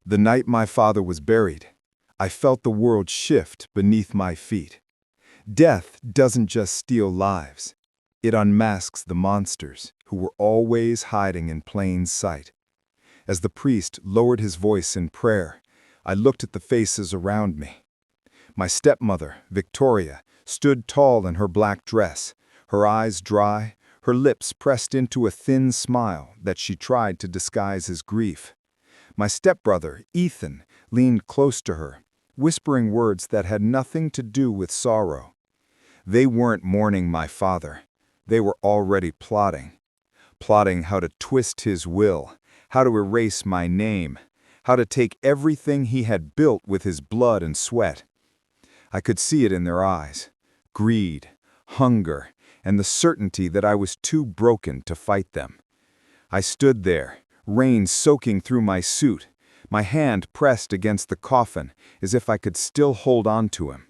The night my father was buried, I felt the world shift beneath my feet. Death doesn't just steal lives. It unmasks the monsters who were always hiding in plain sight. As the priest lowered his voice in prayer, I looked at the faces around me. My stepmother, Victoria, stood tall in her black dress, her eyes dry, her lips pressed into a thin smile that she tried to disguise as grief. My stepbrother, Ethan, leaned close to her, whispering words that had nothing to do with sorrow. They weren't mourning my father. They were already plotting how to twist his will, how to erase my name, how to take everything he had built with his blood and sweat. I could see it in their eyes: greed, hunger, and the certainty that I was too broken to fight them. I stood there, rain soaking through my suit, my hand pressed against the coffin as if I could still hold on to him.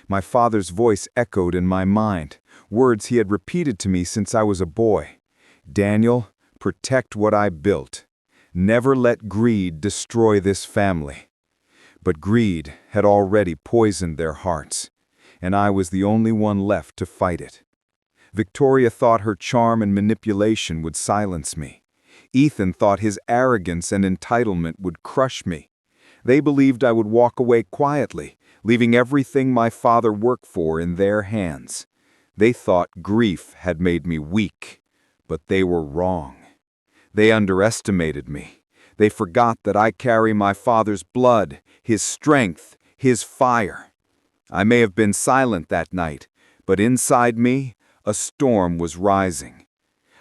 My father's voice echoed in my mind, words he had repeated to me since I was a boy. "Daniel, protect what I built. Never let greed destroy this family." But greed had already poisoned their hearts, and I was the only one left to fight it. Victoria thought her charm and manipulation would silence me. Ethan thought his arrogance and entitlement would crush me. They believed I would walk away quietly, leaving everything my father worked for in their hands. They thought grief had made me weak, but they were wrong. They underestimated me. They forgot that I carry my father's blood, his strength, his fire. I may have been silent that night, but inside me, a storm was rising.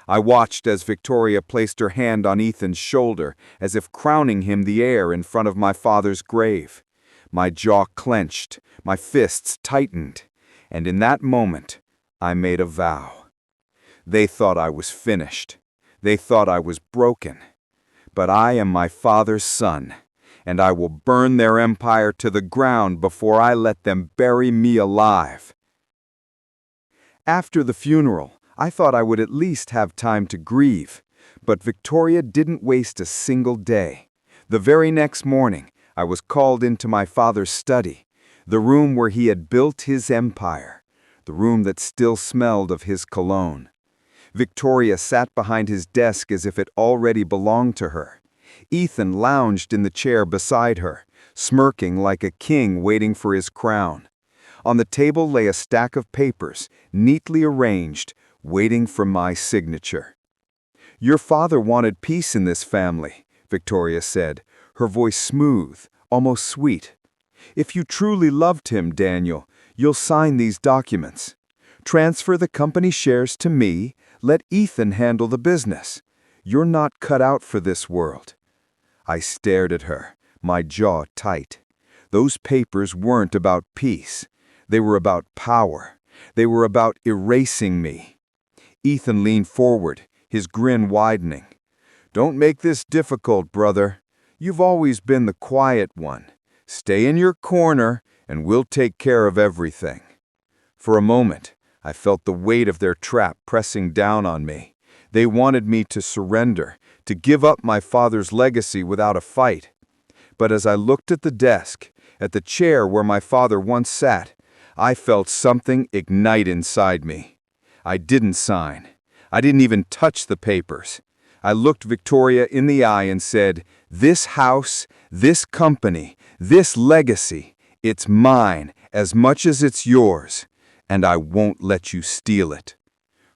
I watched as Victoria placed her hand on Ethan's shoulder, as if crowning him the heir in front of my father's grave. My jaw clenched, my fists tightened, and in that moment, I made a vow. They thought I was finished. They thought I was broken. But I am my father's son, and I will burn their empire to the ground before I let them bury me alive. After the funeral, I thought I would at least have time to grieve, but Victoria didn't waste a single day. The very next morning, I was called into my father's study, the room where he had built his empire, the room that still smelled of his cologne. Victoria sat behind his desk as if it already belonged to her. Ethan lounged in the chair beside her, smirking like a king waiting for his crown. On the table lay a stack of papers, neatly arranged, waiting for my signature. "Your father wanted peace in this family," Victoria said, her voice smooth, almost sweet. "If you truly loved him, Daniel, you'll sign these documents. Transfer the company shares to me. Let Ethan handle the business. You're not cut out for this world." I stared at her, my jaw tight. Those papers weren't about peace. They were about power. They were about erasing me. Ethan leaned forward, his grin widening. "Don't make this difficult, brother. You've always been the quiet one. Stay in your corner, and we'll take care of everything." For a moment, I felt the weight of their trap pressing down on me. They wanted me to surrender, to give up my father's legacy without a fight. But as I looked at the desk, at the chair where my father once sat, I felt something ignite inside me. I didn't sign. I didn't even touch the papers. I looked Victoria in the eye and said, "This house, this company, this legacy, it's mine as much as it's yours, and I won't let you steal it."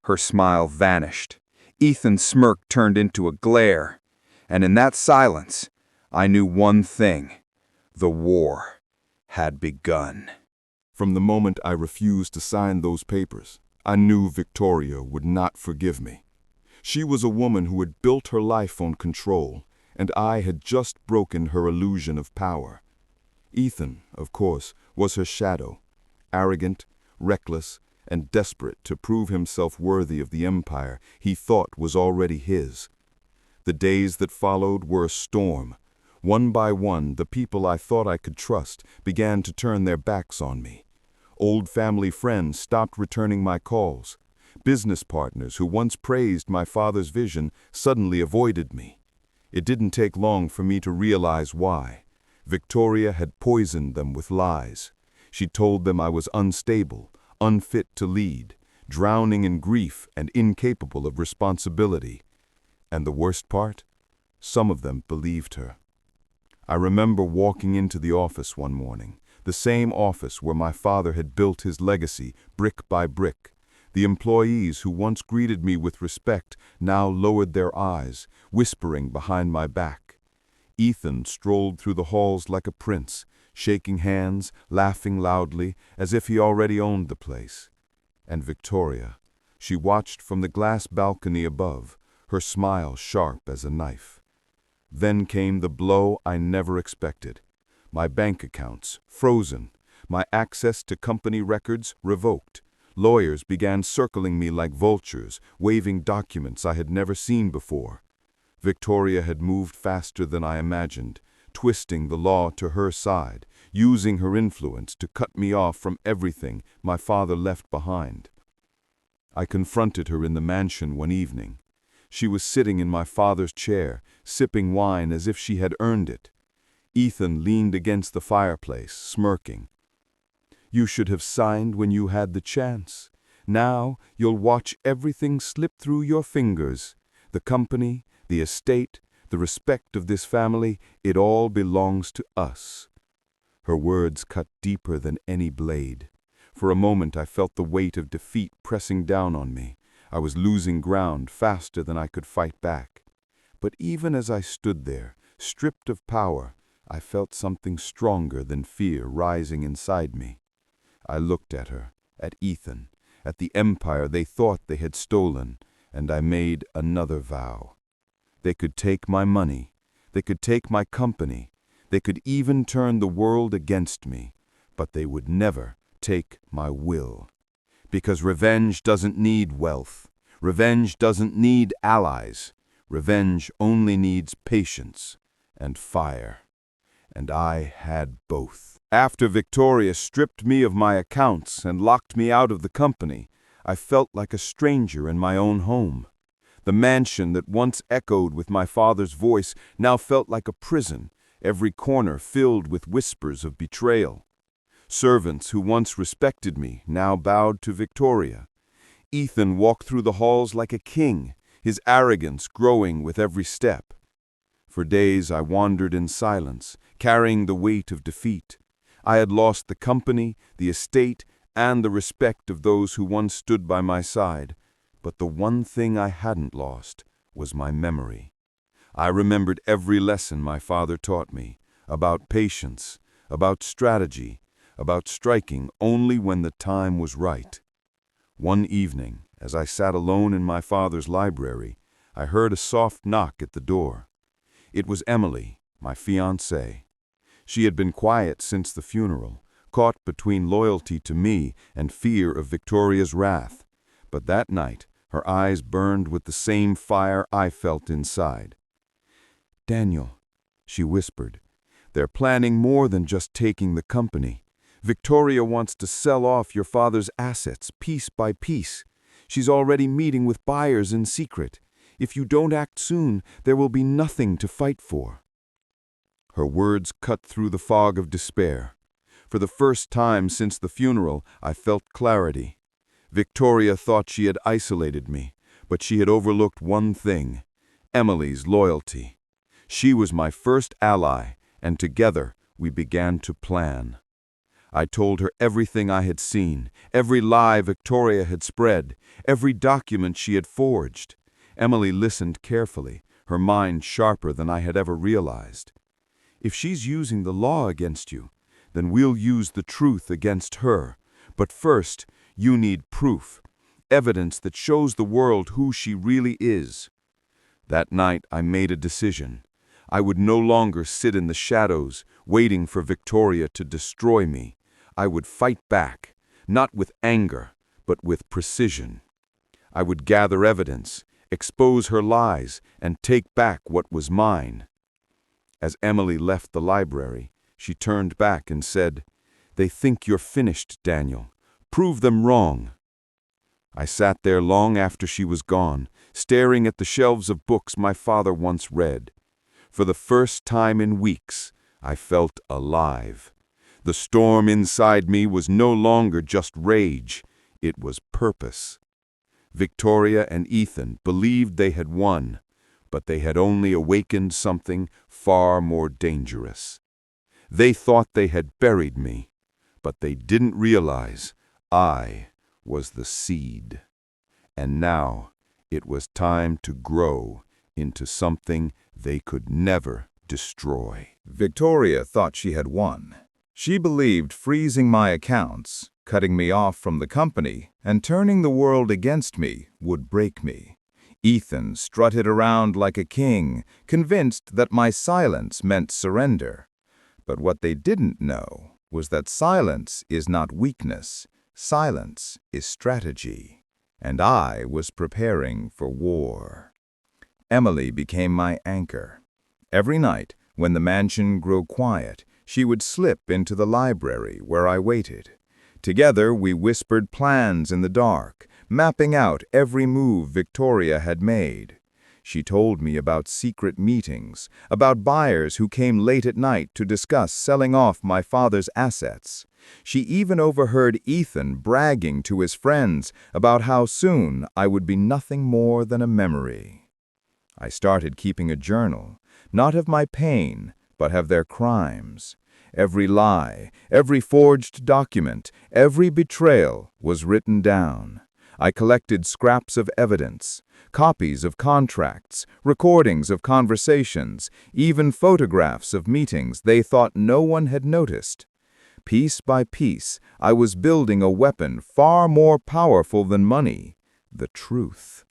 Her smile vanished. Ethan's smirk turned into a glare. And in that silence, I knew one thing: the war had begun. From the moment I refused to sign those papers, I knew Victoria would not forgive me. She was a woman who had built her life on control, and I had just broken her illusion of power. Ethan, of course, was her shadow, arrogant, reckless, and desperate to prove himself worthy of the empire he thought was already his. The days that followed were a storm. One by one, the people I thought I could trust began to turn their backs on me. Old family friends stopped returning my calls. Business partners who once praised my father's vision suddenly avoided me. It didn't take long for me to realize why. Victoria had poisoned them with lies. She told them I was unstable, unfit to lead, drowning in grief and incapable of responsibility. And the worst part? Some of them believed her. I remember walking into the office one morning, the same office where my father had built his legacy, brick by brick. The employees who once greeted me with respect now lowered their eyes, whispering behind my back. Ethan strolled through the halls like a prince, shaking hands, laughing loudly, as if he already owned the place. And Victoria, she watched from the glass balcony above, her smile sharp as a knife. Then came the blow I never expected. My bank accounts frozen, my access to company records revoked. Lawyers began circling me like vultures, waving documents I had never seen before. Victoria had moved faster than I imagined, twisting the law to her side, using her influence to cut me off from everything my father left behind. I confronted her in the mansion one evening. She was sitting in my father's chair, sipping wine as if she had earned it. Ethan leaned against the fireplace, smirking. "You should have signed when you had the chance. Now you'll watch everything slip through your fingers. The company, the estate, the respect of this family, it all belongs to us." Her words cut deeper than any blade. For a moment I felt the weight of defeat pressing down on me. I was losing ground faster than I could fight back. But even as I stood there, stripped of power, I felt something stronger than fear rising inside me. I looked at her, at Ethan, at the empire they thought they had stolen, and I made another vow. They could take my money, they could take my company, they could even turn the world against me, but they would never take my will. Because revenge doesn't need wealth. Revenge doesn't need allies. Revenge only needs patience and fire. And I had both. After Victoria stripped me of my accounts and locked me out of the company, I felt like a stranger in my own home. The mansion that once echoed with my father's voice now felt like a prison, every corner filled with whispers of betrayal. Servants who once respected me now bowed to Victoria. Ethan walked through the halls like a king, his arrogance growing with every step. For days I wandered in silence, carrying the weight of defeat. I had lost the company, the estate, and the respect of those who once stood by my side. But the one thing I hadn't lost was my memory. I remembered every lesson my father taught me, about patience, about strategy, about striking only when the time was right. One evening, as I sat alone in my father's library, I heard a soft knock at the door. It was Emily, my fiancée. She had been quiet since the funeral, caught between loyalty to me and fear of Victoria's wrath. But that night, her eyes burned with the same fire I felt inside. "Daniel," she whispered, "they're planning more than just taking the company. Victoria wants to sell off your father's assets piece by piece. She's already meeting with buyers in secret. If you don't act soon, there will be nothing to fight for." Her words cut through the fog of despair. For the first time since the funeral, I felt clarity. Victoria thought she had isolated me, but she had overlooked one thing: Emily's loyalty. She was my first ally, and together we began to plan. I told her everything I had seen, every lie Victoria had spread, every document she had forged. Emily listened carefully, her mind sharper than I had ever realized. "If she's using the law against you, then we'll use the truth against her. But first, you need proof, evidence that shows the world who she really is." That night I made a decision. I would no longer sit in the shadows, waiting for Victoria to destroy me. I would fight back, not with anger, but with precision. I would gather evidence, expose her lies, and take back what was mine. As Emily left the library, she turned back and said, "They think you're finished, Daniel. Prove them wrong." I sat there long after she was gone, staring at the shelves of books my father once read. For the first time in weeks, I felt alive. The storm inside me was no longer just rage, it was purpose. Victoria and Ethan believed they had won, but they had only awakened something far more dangerous. They thought they had buried me, but they didn't realize I was the seed. And now it was time to grow into something they could never destroy. Victoria thought she had won. She believed freezing my accounts, cutting me off from the company, and turning the world against me would break me. Ethan strutted around like a king, convinced that my silence meant surrender. But what they didn't know was that silence is not weakness, silence is strategy. And I was preparing for war. Emily became my anchor. Every night, when the mansion grew quiet, she would slip into the library where I waited. Together, we whispered plans in the dark, mapping out every move Victoria had made. She told me about secret meetings, about buyers who came late at night to discuss selling off my father's assets. She even overheard Ethan bragging to his friends about how soon I would be nothing more than a memory. I started keeping a journal, not of my pain, but of their crimes. Every lie, every forged document, every betrayal was written down. I collected scraps of evidence, copies of contracts, recordings of conversations, even photographs of meetings they thought no one had noticed. Piece by piece, I was building a weapon far more powerful than money, the truth.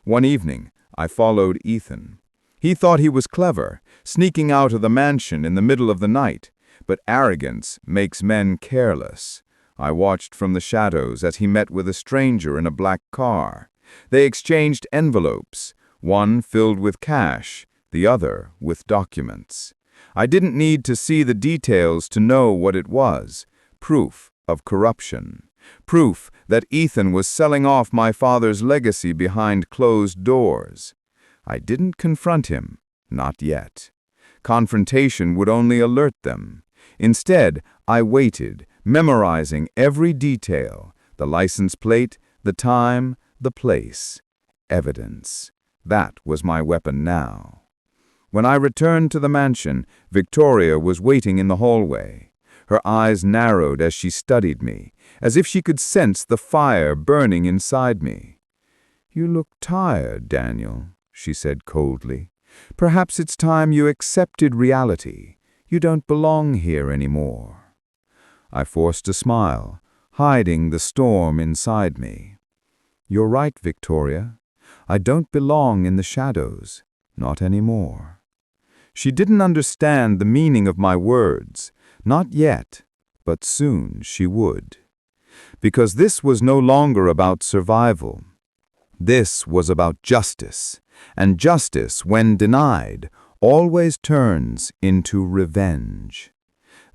One evening, I followed Ethan. He thought he was clever, sneaking out of the mansion in the middle of the night, but arrogance makes men careless. I watched from the shadows as he met with a stranger in a black car. They exchanged envelopes, one filled with cash, the other with documents. I didn't need to see the details to know what it was. Proof of corruption. Proof that Ethan was selling off my father's legacy behind closed doors. I didn't confront him, not yet. Confrontation would only alert them. Instead, I waited, memorizing every detail, the license plate, the time, the place. Evidence. That was my weapon now. When I returned to the mansion, Victoria was waiting in the hallway. Her eyes narrowed as she studied me, as if she could sense the fire burning inside me. "You look tired, Daniel," she said coldly. "Perhaps it's time you accepted reality. You don't belong here anymore." I forced a smile, hiding the storm inside me. "You're right, Victoria. I don't belong in the shadows, not anymore." She didn't understand the meaning of my words, not yet, but soon she would. Because this was no longer about survival. This was about justice, and justice, when denied, always turns into revenge.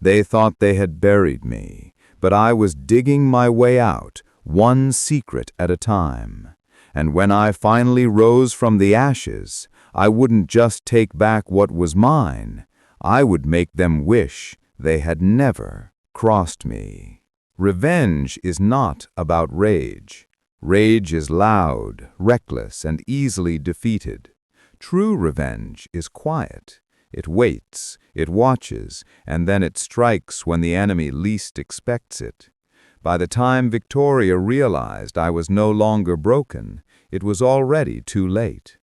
They thought they had buried me, but I was digging my way out, one secret at a time. And when I finally rose from the ashes, I wouldn't just take back what was mine, I would make them wish they had never crossed me. Revenge is not about rage. Rage is loud, reckless, and easily defeated. True revenge is quiet. It waits, it watches, and then it strikes when the enemy least expects it. By the time Victoria realized I was no longer broken, it was already too late.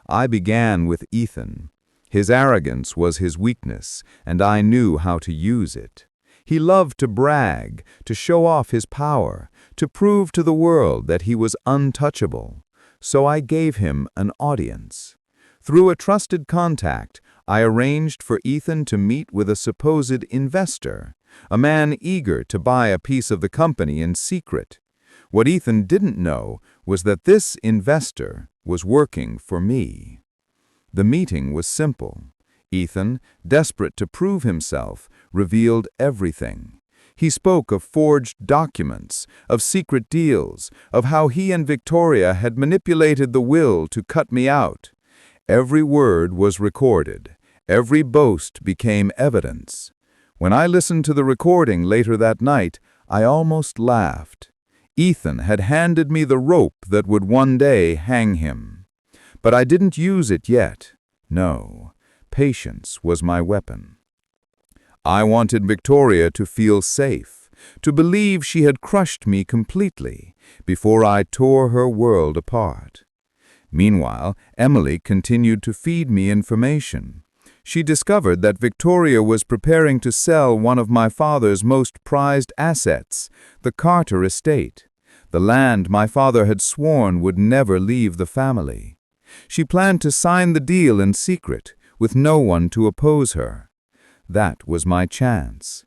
I began with Ethan. His arrogance was his weakness, and I knew how to use it. He loved to brag, to show off his power, to prove to the world that he was untouchable. So I gave him an audience. Through a trusted contact, I arranged for Ethan to meet with a supposed investor, a man eager to buy a piece of the company in secret. What Ethan didn't know was that this investor was working for me. The meeting was simple. Ethan, desperate to prove himself, revealed everything. He spoke of forged documents, of secret deals, of how he and Victoria had manipulated the will to cut me out. Every word was recorded, Every boast became evidence. When I listened to the recording later that night, I almost laughed. Ethan had handed me the rope that would one day hang him. But I didn't use it yet. No, patience was my weapon. I wanted Victoria to feel safe, to believe she had crushed me completely, before I tore her world apart. Meanwhile, Emily continued to feed me information. She discovered that Victoria was preparing to sell one of my father's most prized assets, the Carter estate, the land my father had sworn would never leave the family. She planned to sign the deal in secret, with no one to oppose her. That was my chance.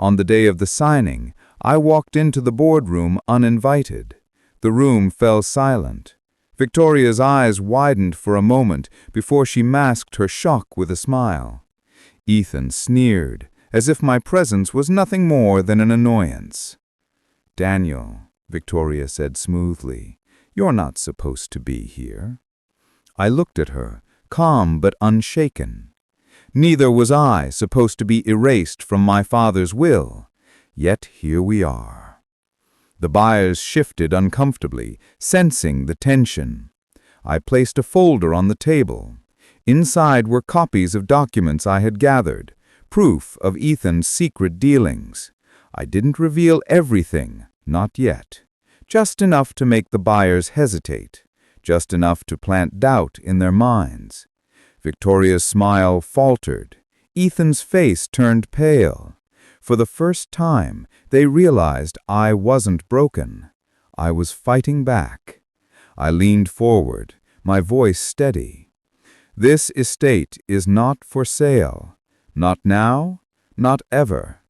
On the day of the signing, I walked into the boardroom uninvited. The room fell silent. Victoria's eyes widened for a moment before she masked her shock with a smile. Ethan sneered, as if my presence was nothing more than an annoyance. "Daniel," Victoria said smoothly, "you're not supposed to be here." I looked at her, calm but unshaken. Neither was I supposed to be erased from my father's will, yet here we are. The buyers shifted uncomfortably, sensing the tension. I placed a folder on the table. Inside were copies of documents I had gathered, proof of Ethan's secret dealings. I didn't reveal everything, not yet. Just enough to make the buyers hesitate, just enough to plant doubt in their minds. Victoria's smile faltered. Ethan's face turned pale. For the first time, they realized I wasn't broken. I was fighting back. I leaned forward, my voice steady. "This estate is not for sale. Not now, not ever.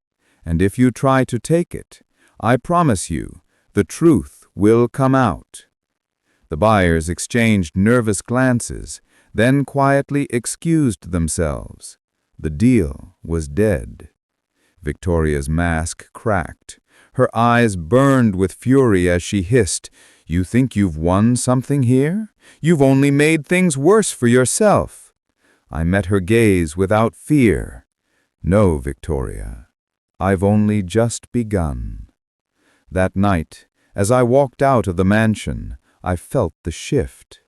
And if you try to take it, I promise you, the truth will come out." The buyers exchanged nervous glances, then quietly excused themselves. The deal was dead. Victoria's mask cracked. Her eyes burned with fury as she hissed, "You think you've won something here? You've only made things worse for yourself." I met her gaze without fear. "No, Victoria, I've only just begun." That night, as I walked out of the mansion, I felt the shift.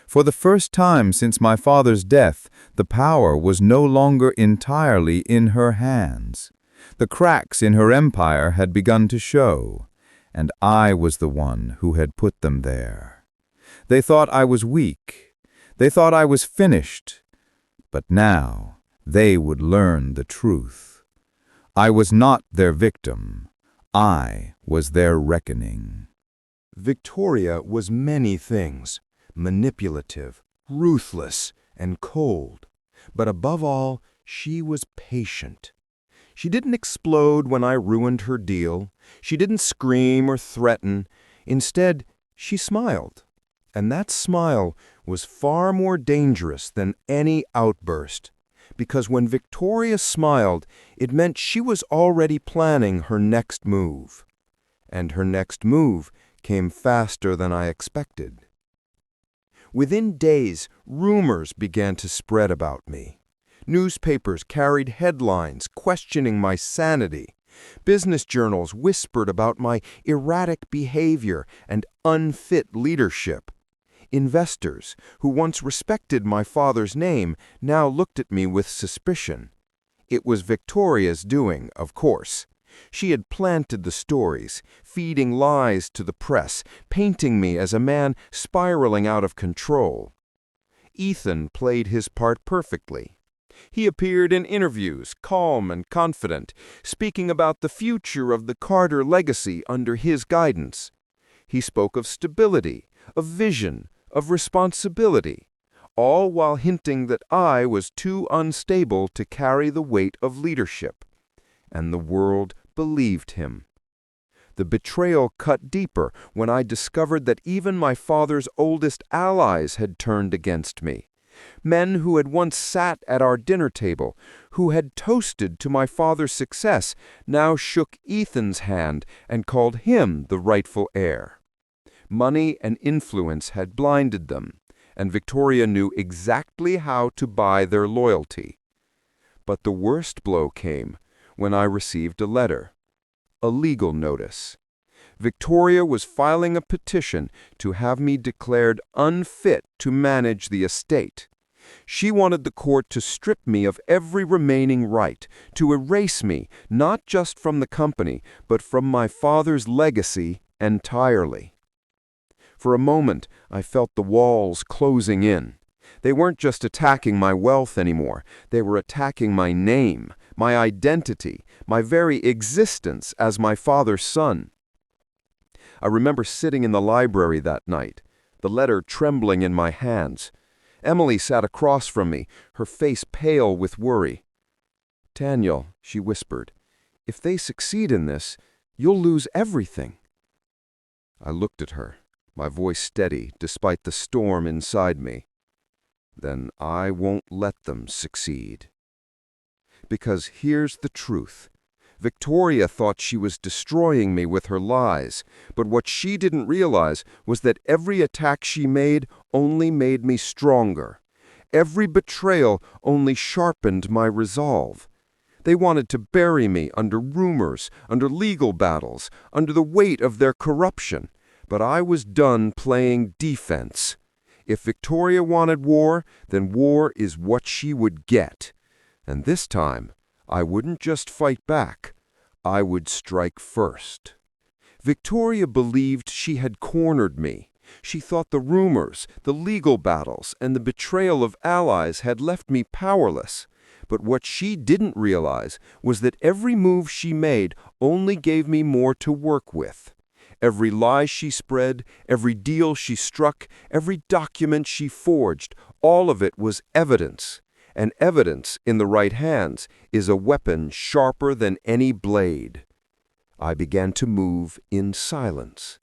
For the first time since my father's death, the power was no longer entirely in her hands. The cracks in her empire had begun to show, and I was the one who had put them there. They thought I was weak. They thought I was finished. But now they would learn the truth. I was not their victim. I was their reckoning. Victoria was many things, manipulative, ruthless, and cold. But above all, she was patient. She didn't explode when I ruined her deal. She didn't scream or threaten. Instead, she smiled. And that smile was far more dangerous than any outburst. Because when Victoria smiled, it meant she was already planning her next move. And her next move came faster than I expected. Within days, rumors began to spread about me. Newspapers carried headlines questioning my sanity. Business journals whispered about my erratic behavior and unfit leadership. Investors, who once respected my father's name, now looked at me with suspicion. It was Victoria's doing, of course. She had planted the stories, feeding lies to the press, painting me as a man spiraling out of control. Ethan played his part perfectly. He appeared in interviews, calm and confident, speaking about the future of the Carter legacy under his guidance. He spoke of stability, of vision, of responsibility, all while hinting that I was too unstable to carry the weight of leadership. And the world believed him. The betrayal cut deeper when I discovered that even my father's oldest allies had turned against me. Men who had once sat at our dinner table, who had toasted to my father's success, now shook Ethan's hand and called him the rightful heir. Money and influence had blinded them, and Victoria knew exactly how to buy their loyalty. But the worst blow came when I received a letter, a legal notice. Victoria was filing a petition to have me declared unfit to manage the estate. She wanted the court to strip me of every remaining right, to erase me not just from the company, but from my father's legacy entirely. For a moment, I felt the walls closing in. They weren't just attacking my wealth anymore. They were attacking my name, my identity, my very existence as my father's son. I remember sitting in the library that night, the letter trembling in my hands. Emily sat across from me, her face pale with worry. "Daniel," she whispered, "if they succeed in this, you'll lose everything." I looked at her, my voice steady despite the storm inside me. "Then I won't let them succeed. Because here's the truth. Victoria thought she was destroying me with her lies, but what she didn't realize was that every attack she made only made me stronger. Every betrayal only sharpened my resolve. They wanted to bury me under rumors, under legal battles, under the weight of their corruption. But I was done playing defense. If Victoria wanted war, then war is what she would get. And this time, I wouldn't just fight back. I would strike first. Victoria believed she had cornered me. She thought the rumors, the legal battles, and the betrayal of allies had left me powerless. But what she didn't realize was that every move she made only gave me more to work with. Every lie she spread, every deal she struck, every document she forged, all of it was evidence. And evidence, in the right hands, is a weapon sharper than any blade. I began to move in silence.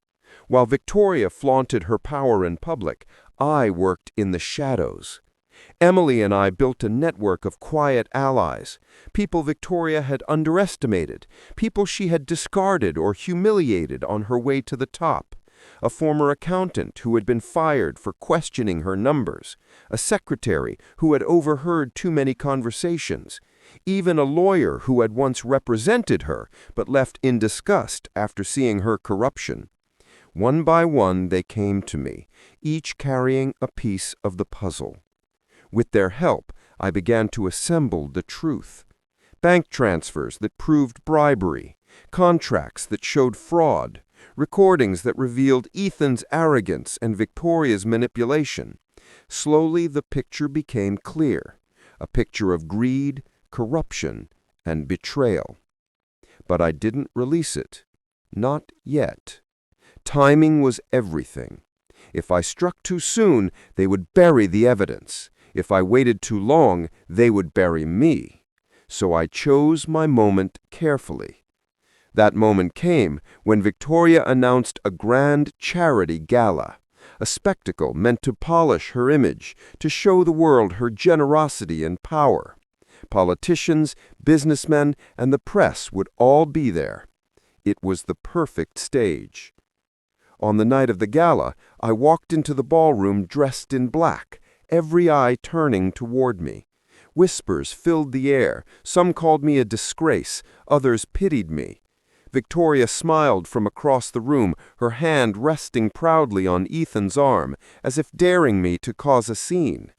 While Victoria flaunted her power in public, I worked in the shadows. Emily and I built a network of quiet allies, people Victoria had underestimated, people she had discarded or humiliated on her way to the top. A former accountant who had been fired for questioning her numbers, a secretary who had overheard too many conversations, even a lawyer who had once represented her but left in disgust after seeing her corruption. One by one they came to me, each carrying a piece of the puzzle. With their help, I began to assemble the truth. Bank transfers that proved bribery, contracts that showed fraud, recordings that revealed Ethan's arrogance and Victoria's manipulation. Slowly the picture became clear, a picture of greed, corruption, and betrayal. But I didn't release it. Not yet. Timing was everything. If I struck too soon, they would bury the evidence. If I waited too long, they would bury me. So I chose my moment carefully. That moment came when Victoria announced a grand charity gala, a spectacle meant to polish her image, to show the world her generosity and power. Politicians, businessmen, and the press would all be there. It was the perfect stage. On the night of the gala, I walked into the ballroom dressed in black, every eye turning toward me. Whispers filled the air. Some called me a disgrace, others pitied me. Victoria smiled from across the room, her hand resting proudly on Ethan's arm, as if daring me to cause a scene.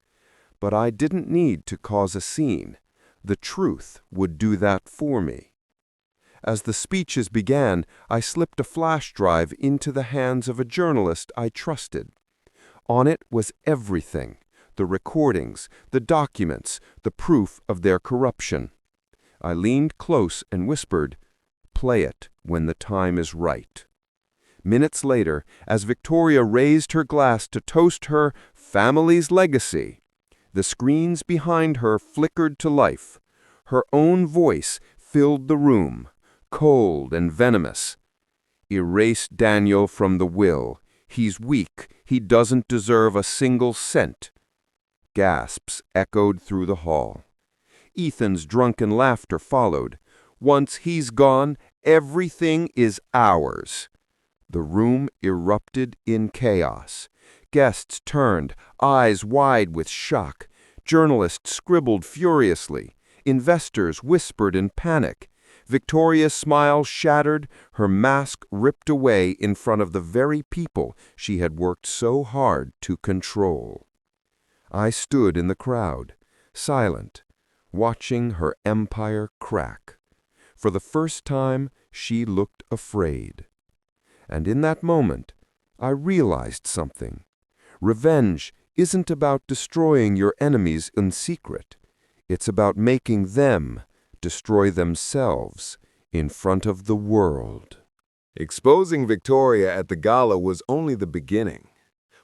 But I didn't need to cause a scene. The truth would do that for me. As the speeches began, I slipped a flash drive into the hands of a journalist I trusted. On it was everything, the recordings, the documents, the proof of their corruption. I leaned close and whispered, "Play it when the time is right." Minutes later, as Victoria raised her glass to toast her family's legacy, the screens behind her flickered to life. Her own voice filled the room, cold and venomous. "Erase Daniel from the will. He's weak. He doesn't deserve a single cent." Gasps echoed through the hall. Ethan's drunken laughter followed. "Once he's gone, everything is ours." The room erupted in chaos. Guests turned, eyes wide with shock. Journalists scribbled furiously. Investors whispered in panic. Victoria's smile shattered, her mask ripped away in front of the very people she had worked so hard to control. I stood in the crowd, silent, watching her empire crack. For the first time, she looked afraid. And in that moment, I realized something. Revenge isn't about destroying your enemies in secret. It's about making them destroy themselves in front of the world. Exposing Victoria at the gala was only the beginning.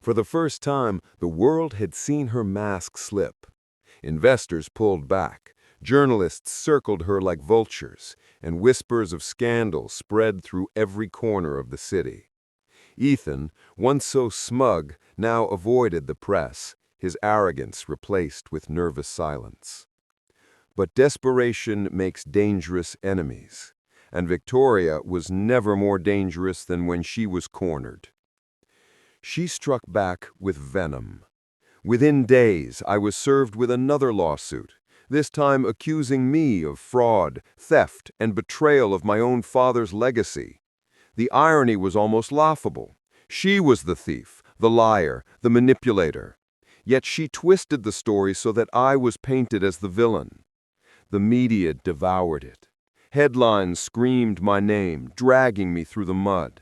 For the first time, the world had seen her mask slip. Investors pulled back, journalists circled her like vultures, and whispers of scandal spread through every corner of the city. Ethan, once so smug, now avoided the press, his arrogance replaced with nervous silence. But desperation makes dangerous enemies, and Victoria was never more dangerous than when she was cornered. She struck back with venom. Within days, I was served with another lawsuit, this time accusing me of fraud, theft, and betrayal of my own father's legacy. The irony was almost laughable. She was the thief, the liar, the manipulator. Yet she twisted the story so that I was painted as the villain. The media devoured it. Headlines screamed my name, dragging me through the mud.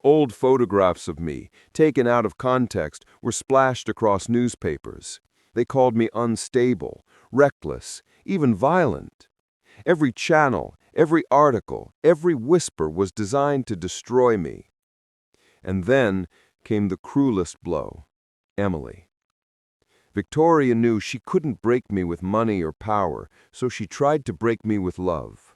Old photographs of me, taken out of context, were splashed across newspapers. They called me unstable, reckless, even violent. Every channel, every article, every whisper was designed to destroy me. And then came the cruelest blow, Emily. Victoria knew she couldn't break me with money or power, so she tried to break me with love.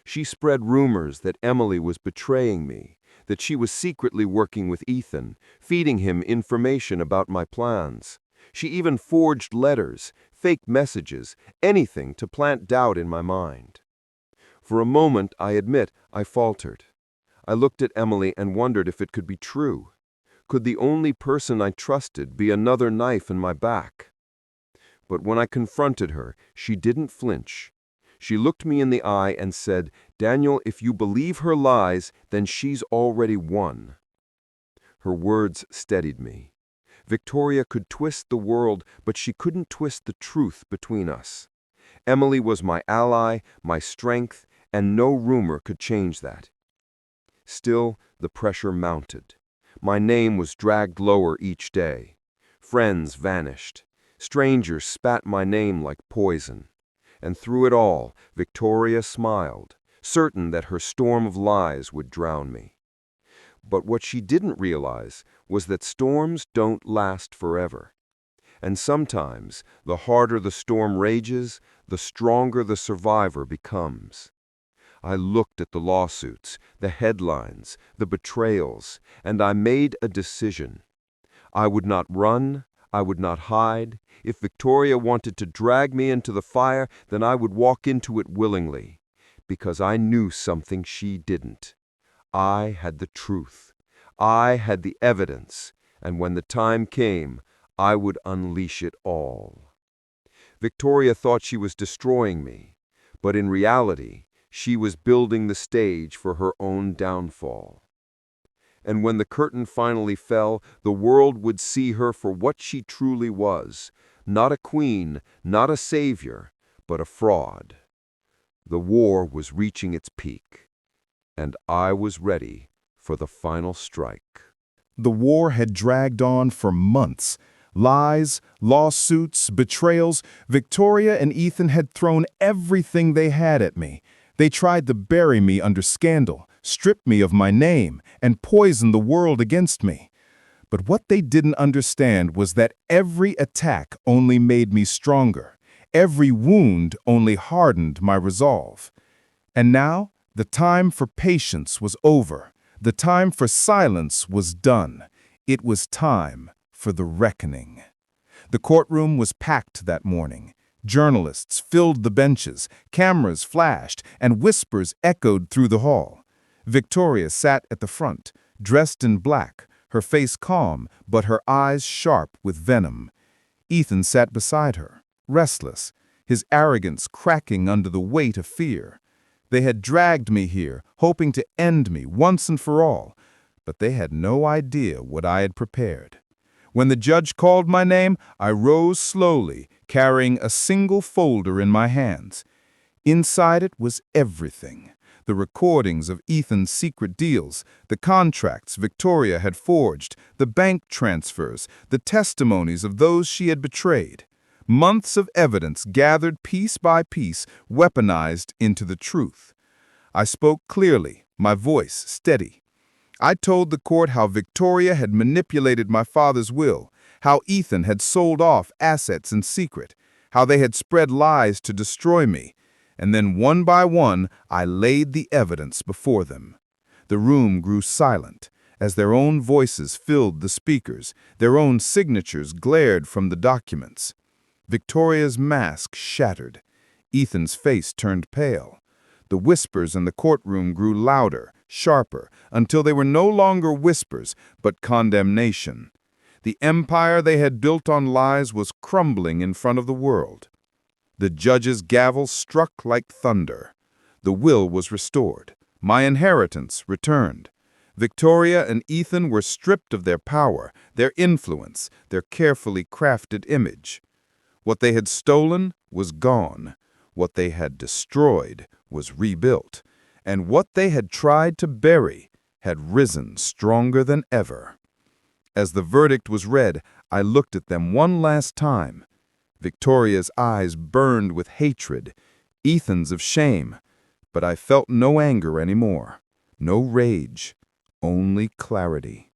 She spread rumors that Emily was betraying me, that she was secretly working with Ethan, feeding him information about my plans. She even forged letters, fake messages, anything to plant doubt in my mind. For a moment, I admit, I faltered. I looked at Emily and wondered if it could be true. Could the only person I trusted be another knife in my back? But when I confronted her, she didn't flinch. She looked me in the eye and said, "Daniel, if you believe her lies, then she's already won." Her words steadied me. Victoria could twist the world, but she couldn't twist the truth between us. Emily was my ally, my strength, and no rumor could change that. Still, the pressure mounted. My name was dragged lower each day. Friends vanished. Strangers spat my name like poison. And through it all, Victoria smiled, certain that her storm of lies would drown me. But what she didn't realize was that storms don't last forever. And sometimes, the harder the storm rages, the stronger the survivor becomes. I looked at the lawsuits, the headlines, the betrayals, and I made a decision. I would not run, I would not hide. If Victoria wanted to drag me into the fire, then I would walk into it willingly, because I knew something she didn't. I had the truth. I had the evidence, and when the time came, I would unleash it all. Victoria thought she was destroying me, but in reality, she was building the stage for her own downfall. And when the curtain finally fell, the world would see her for what she truly was, not a queen, not a savior, but a fraud. The war was reaching its peak, and I was ready for the final strike. The war had dragged on for months. Lies, lawsuits, betrayals. Victoria and Ethan had thrown everything they had at me. They tried to bury me under scandal, strip me of my name, and poison the world against me. But what they didn't understand was that every attack only made me stronger. Every wound only hardened my resolve. And now, the time for patience was over. The time for silence was done. It was time for the reckoning. The courtroom was packed that morning. Journalists filled the benches, cameras flashed, and whispers echoed through the hall. Victoria sat at the front, dressed in black, her face calm, but her eyes sharp with venom. Ethan sat beside her, restless, his arrogance cracking under the weight of fear. They had dragged me here, hoping to end me once and for all, but they had no idea what I had prepared. When the judge called my name, I rose slowly, carrying a single folder in my hands. Inside it was everything. The recordings of Ethan's secret deals, the contracts Victoria had forged, the bank transfers, the testimonies of those she had betrayed. Months of evidence gathered piece by piece, weaponized into the truth. I spoke clearly, my voice steady. I told the court how Victoria had manipulated my father's will, how Ethan had sold off assets in secret, how they had spread lies to destroy me, and then one by one I laid the evidence before them. The room grew silent as their own voices filled the speakers, their own signatures glared from the documents. Victoria's mask shattered. Ethan's face turned pale. The whispers in the courtroom grew louder, sharper, until they were no longer whispers, but condemnation. The empire they had built on lies was crumbling in front of the world. The judge's gavel struck like thunder. The will was restored. My inheritance returned. Victoria and Ethan were stripped of their power, their influence, their carefully crafted image. What they had stolen was gone. What they had destroyed was rebuilt. And what they had tried to bury had risen stronger than ever. As the verdict was read, I looked at them one last time. Victoria's eyes burned with hatred, Ethan's of shame, but I felt no anger anymore, no rage, only clarity.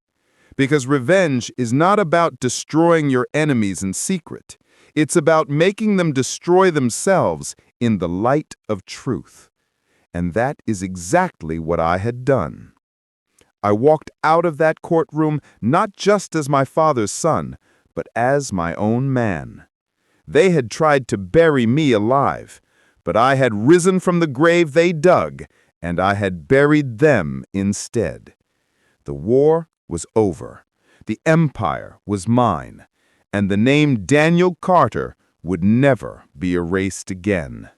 Because revenge is not about destroying your enemies in secret. It's about making them destroy themselves in the light of truth. And that is exactly what I had done. I walked out of that courtroom not just as my father's son, but as my own man. They had tried to bury me alive, but I had risen from the grave they dug, and I had buried them instead. The war was over. The empire was mine, and the name Daniel Carter would never be erased again.